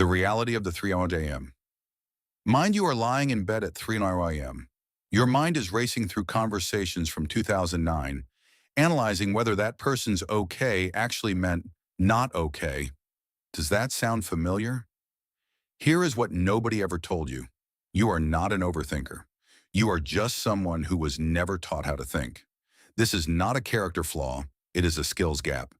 The reality of the 3 a.m. Mind you are lying in bed at 3 a.m. Your mind is racing through conversations from 2009, analyzing whether that person's okay actually meant not okay. Does that sound familiar? Here is what nobody ever told you. You are not an overthinker. You are just someone who was never taught how to think. This is not a character flaw, it is a skills gap.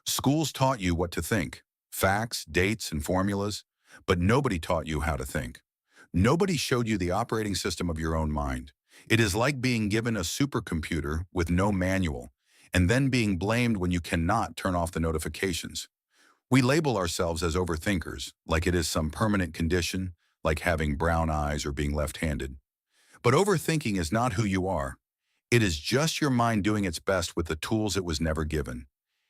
Schools taught you what to think, facts, dates, and formulas, but nobody taught you how to think. Nobody showed you the operating system of your own mind. It is like being given a supercomputer with no manual, and then being blamed when you cannot turn off the notifications. We label ourselves as overthinkers, like it is some permanent condition, like having brown eyes or being left-handed. But overthinking is not who you are. It is just your mind doing its best with the tools it was never given.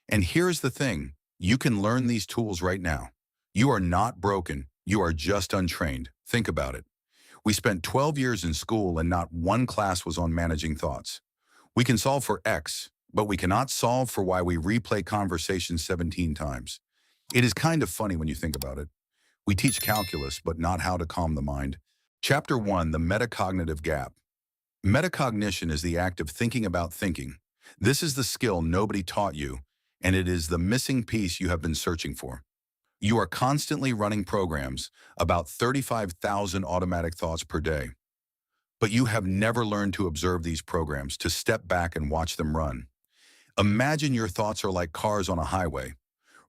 And here's the thing, you can learn these tools right now. You are not broken, you are just untrained. Think about it. We spent 12 years in school and not one class was on managing thoughts. We can solve for X, but we cannot solve for why we replay conversations 17 times. It is kind of funny when you think about it. We teach calculus, but not how to calm the mind. Chapter 1, the metacognitive gap. Metacognition is the act of thinking about thinking. This is the skill nobody taught you, and it is the missing piece you have been searching for. You are constantly running programs, about 35,000 automatic thoughts per day. But you have never learned to observe these programs, to step back and watch them run. Imagine your thoughts are like cars on a highway.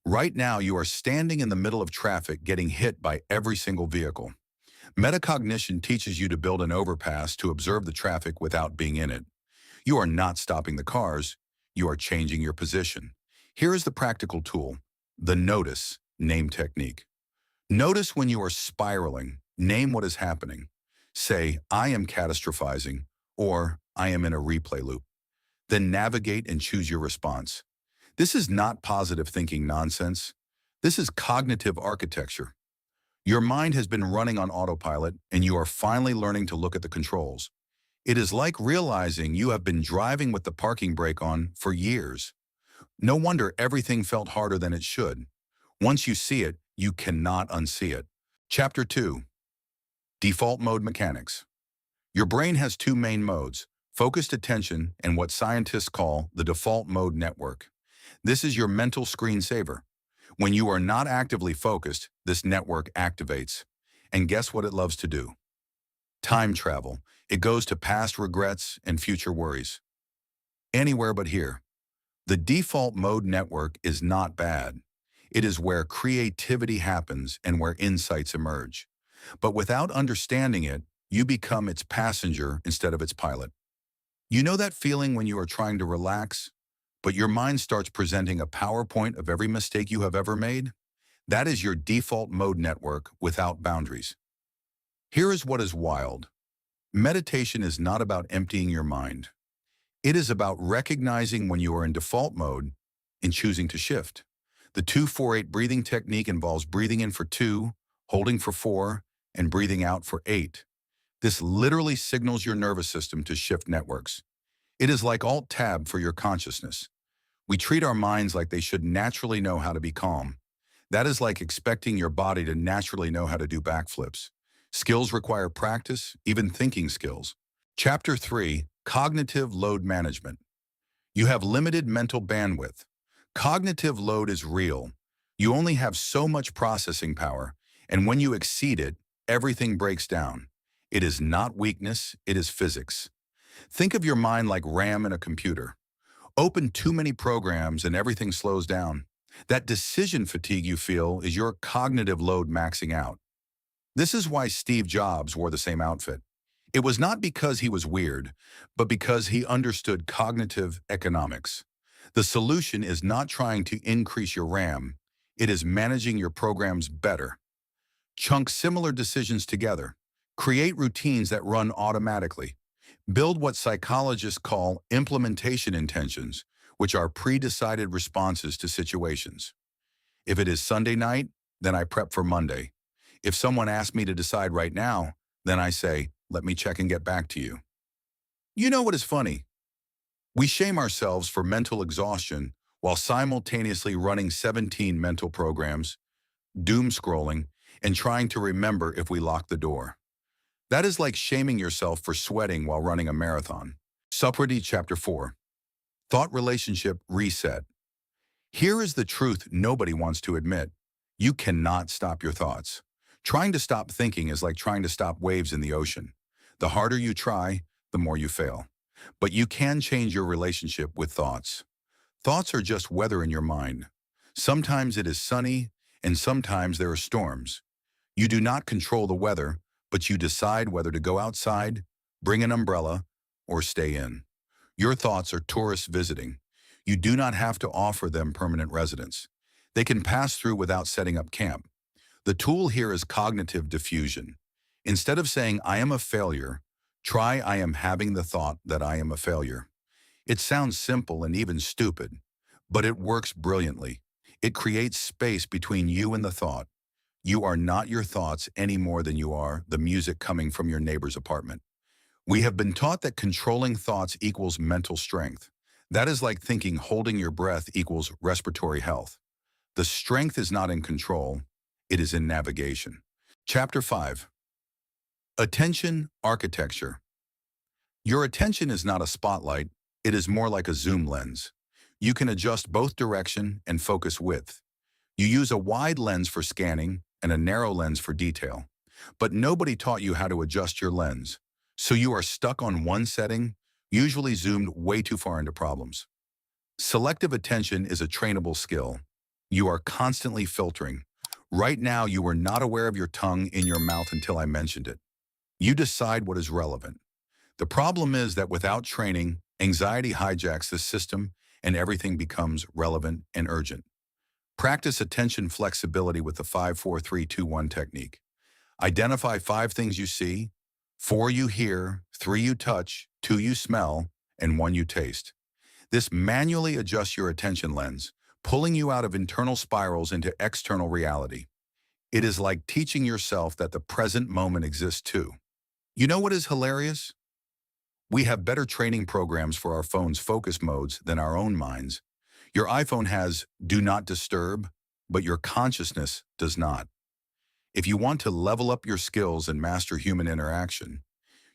Right now, you are standing in the middle of traffic getting hit by every single vehicle. Metacognition teaches you to build an overpass to observe the traffic without being in it. You are not stopping the cars, you are changing your position. Here is the practical tool, the notice, name technique. Notice when you are spiraling, name what is happening. Say, I am catastrophizing, or I am in a replay loop. Then navigate and choose your response. This is not positive thinking nonsense. This is cognitive architecture. Your mind has been running on autopilot, and you are finally learning to look at the controls. It is like realizing you have been driving with the parking brake on for years. No wonder everything felt harder than it should. Once you see it, you cannot unsee it. Chapter 2. Default Mode Mechanics. Your brain has two main modes, focused attention and what scientists call the default mode network. This is your mental screensaver. When you are not actively focused, this network activates. And guess what it loves to do? Time travel. It goes to past regrets and future worries. Anywhere but here. The default mode network is not bad. It is where creativity happens and where insights emerge. But without understanding it, you become its passenger instead of its pilot. You know that feeling when you are trying to relax, but your mind starts presenting a PowerPoint of every mistake you have ever made? That is your default mode network without boundaries. Here is what is wild. Meditation is not about emptying your mind. It is about recognizing when you are in default mode and choosing to shift. The 2-4-8 breathing technique involves breathing in for 2, holding for 4, and breathing out for 8. This literally signals your nervous system to shift networks. It is like Alt-Tab for your consciousness. We treat our minds like they should naturally know how to be calm. That is like expecting your body to naturally know how to do backflips. Skills require practice, even thinking skills. Chapter 3, Cognitive Load Management. You have limited mental bandwidth. Cognitive load is real. You only have so much processing power, and when you exceed it, everything breaks down. It is not weakness, it is physics. Think of your mind like RAM in a computer. Open too many programs and everything slows down. That decision fatigue you feel is your cognitive load maxing out. This is why Steve Jobs wore the same outfit. It was not because he was weird, but because he understood cognitive economics. The solution is not trying to increase your RAM, it is managing your programs better. Chunk similar decisions together. Create routines that run automatically. Build what psychologists call implementation intentions, which are pre-decided responses to situations. If it is Sunday night, then I prep for Monday. If someone asks me to decide right now, then I say, let me check and get back to you. You know what is funny? We shame ourselves for mental exhaustion while simultaneously running 17 mental programs, doom scrolling, and trying to remember if we lock the door. That is like shaming yourself for sweating while running a marathon. Socrates Chapter 4. Thought Relationship Reset. Here is the truth nobody wants to admit. You cannot stop your thoughts. Trying to stop thinking is like trying to stop waves in the ocean. The harder you try, the more you fail. But you can change your relationship with thoughts. Thoughts are just weather in your mind. Sometimes it is sunny, and sometimes there are storms. You do not control the weather, but you decide whether to go outside, bring an umbrella, or stay in. Your thoughts are tourists visiting. You do not have to offer them permanent residence. They can pass through without setting up camp. The tool here is cognitive diffusion. Instead of saying, I am a failure, try I am having the thought that I am a failure. It sounds simple and even stupid, but it works brilliantly. It creates space between you and the thought. You are not your thoughts any more than you are the music coming from your neighbor's apartment. We have been taught that controlling thoughts equals mental strength. That is like thinking holding your breath equals respiratory health. The strength is not in control, it is in navigation. Chapter 5. Attention Architecture. Your attention is not a spotlight, it is more like a zoom lens. You can adjust both direction and focus width. You use a wide lens for scanning and a narrow lens for detail. But nobody taught you how to adjust your lens. So you are stuck on one setting, usually zoomed way too far into problems. Selective attention is a trainable skill. You are constantly filtering. Right now, you were not aware of your tongue in your mouth until I mentioned it. You decide what is relevant. The problem is that without training, anxiety hijacks the system and everything becomes relevant and urgent. Practice attention flexibility with the 5-4-3-2-1 technique. Identify 5 things you see, 4 you hear, 3 you touch, 2 you smell, and 1 you taste. This manually adjusts your attention lens, pulling you out of internal spirals into external reality. It is like teaching yourself that the present moment exists too. You know what is hilarious? We have better training programs for our phone's focus modes than our own minds. Your iPhone has Do Not Disturb, but your consciousness does not. If you want to level up your skills and master human interaction,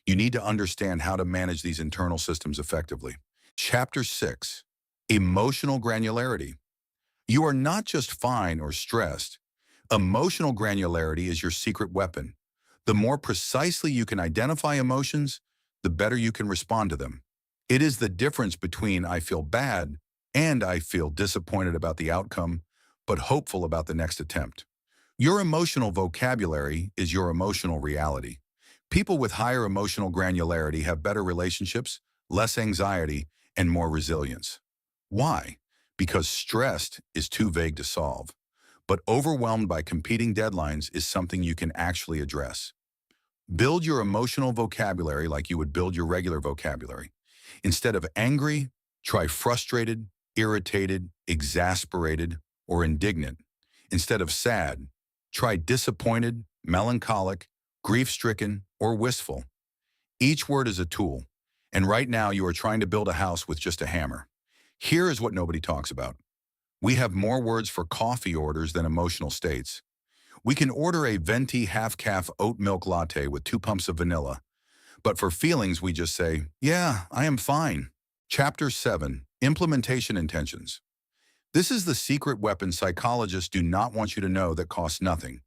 you need to understand how to manage these internal systems effectively. Chapter 6. Emotional Granularity. You are not just fine or stressed. Emotional granularity is your secret weapon. The more precisely you can identify emotions, the better you can respond to them. It is the difference between I feel bad and I feel disappointed about the outcome, but hopeful about the next attempt. Your emotional vocabulary is your emotional reality. People with higher emotional granularity have better relationships, less anxiety, and more resilience. Why? Because stressed is too vague to solve, but overwhelmed by competing deadlines is something you can actually address. Build your emotional vocabulary like you would build your regular vocabulary. Instead of angry, try frustrated, irritated, exasperated, or indignant. Instead of sad, try disappointed, melancholic, grief-stricken, or wistful. Each word is a tool, and right now you are trying to build a house with just a hammer. Here is what nobody talks about. We have more words for coffee orders than emotional states. We can order a venti half-calf oat milk latte with 2 pumps of vanilla, but for feelings we just say, yeah, I am fine. Chapter 7. Implementation Intentions. This is the secret weapon psychologists do not want you to know that costs nothing.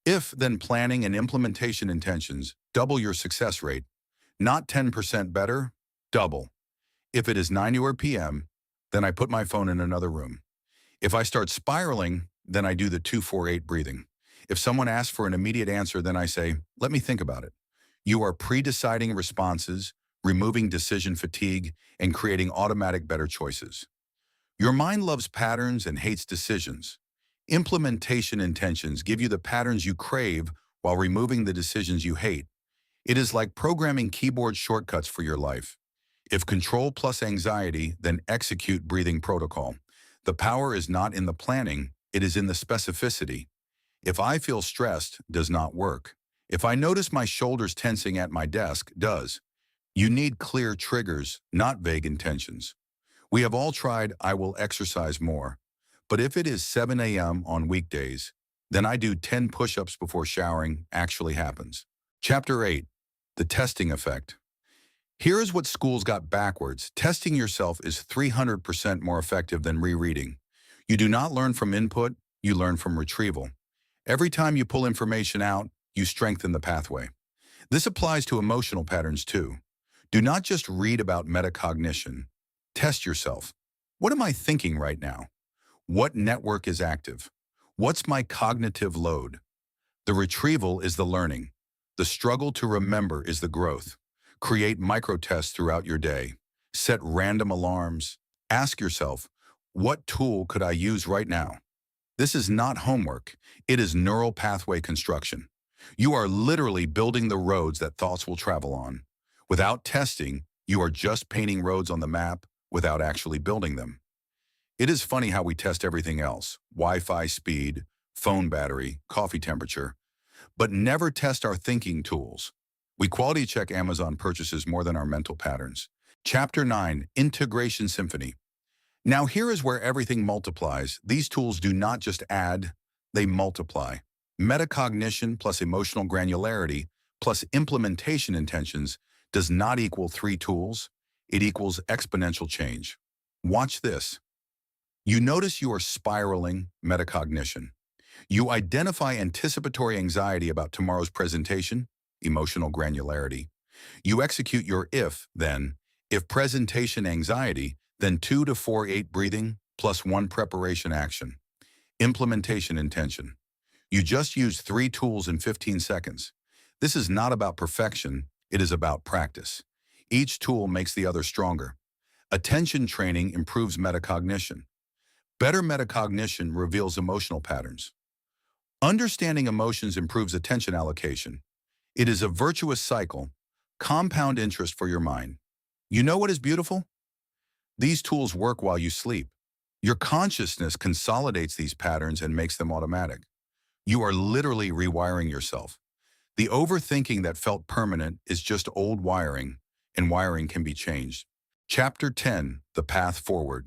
If, then planning and implementation intentions double your success rate. Not 10% better, double. If it is 9 or p.m., then I put my phone in another room. If I start spiraling, then I do the 2-4-8 breathing. If someone asks for an immediate answer, then I say, let me think about it. You are pre-deciding responses, removing decision fatigue, and creating automatic better choices. Your mind loves patterns and hates decisions. Implementation intentions give you the patterns you crave while removing the decisions you hate. It is like programming keyboard shortcuts for your life. If control plus anxiety, then execute breathing protocol. The power is not in the planning, it is in the specificity. If I feel stressed, does not work. If I notice my shoulders tensing at my desk, does. You need clear triggers, not vague intentions. We have all tried I will exercise more. But if it is 7 a.m. on weekdays, Then I do 10 push-ups before showering actually happens. Chapter 8, the testing effect. Here is what schools got backwards. Testing yourself is 300% more effective than rereading. You do not learn from input, you learn from retrieval. Every time you pull information out, you strengthen the pathway. This applies to emotional patterns too. Do not just read about metacognition. Test yourself. What am I thinking right now? What network is active? What's my cognitive load? The retrieval is the learning. The struggle to remember is the growth. Create micro-tests throughout your day. Set random alarms. Ask yourself, what tool could I use right now? This is not homework. It is neural pathway construction. You are literally building the roads that thoughts will travel on. Without testing, you are just painting roads on the map without actually building them. It is funny how we test everything else, Wi-Fi speed, phone battery, coffee temperature, but never test our thinking tools. We quality check Amazon purchases more than our mental patterns. Chapter 9, Integration Symphony. Now here is where everything multiplies. These tools do not just add, they multiply. Metacognition plus emotional granularity plus implementation intentions does not equal 3 tools. It equals exponential change. Watch this. You notice you are spiraling metacognition. You identify anticipatory anxiety about tomorrow's presentation, emotional granularity. You execute your if presentation anxiety, then 2 to 4-8 breathing plus 1 preparation action. Implementation intention. You just use 3 tools in 15 seconds. This is not about perfection, it is about practice. Each tool makes the other stronger. Attention training improves metacognition. Better metacognition reveals emotional patterns. Understanding emotions improves attention allocation. It is a virtuous cycle, compound interest for your mind. You know what is beautiful? These tools work while you sleep. Your consciousness consolidates these patterns and makes them automatic. You are literally rewiring yourself. The overthinking that felt permanent is just old wiring, and wiring can be changed. Chapter 10, The Path Forward.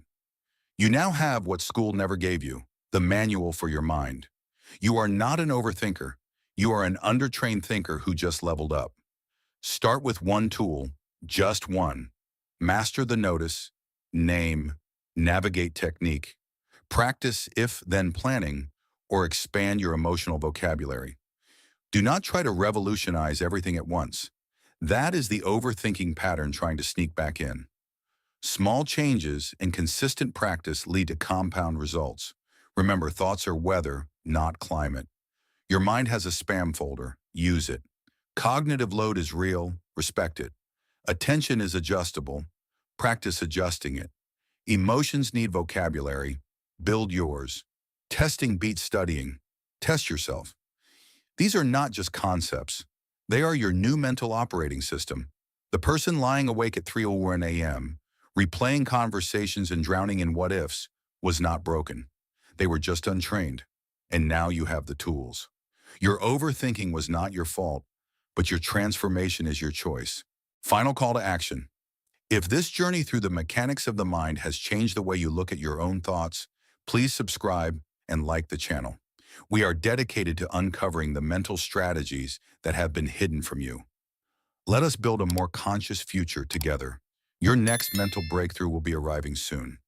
You now have what school never gave you, the manual for your mind. You are not an overthinker. You are an undertrained thinker who just leveled up. Start with one tool, just one. Master the notice, name, navigate technique. Practice if-then planning, or expand your emotional vocabulary. Do not try to revolutionize everything at once. That is the overthinking pattern trying to sneak back in. Small changes and consistent practice lead to compound results. Remember, thoughts are weather, not climate. Your mind has a spam folder. Use it. Cognitive load is real. Respect it. Attention is adjustable. Practice adjusting it. Emotions need vocabulary. Build yours. Testing beats studying. Test yourself. These are not just concepts. They are your new mental operating system. The person lying awake at 3:01 a.m., replaying conversations and drowning in what-ifs, was not broken. They were just untrained. And now you have the tools. Your overthinking was not your fault, but your transformation is your choice. Final call to action. If this journey through the mechanics of the mind has changed the way you look at your own thoughts, please subscribe and like the channel. We are dedicated to uncovering the mental strategies that have been hidden from you. Let us build a more conscious future together. Your next mental breakthrough will be arriving soon.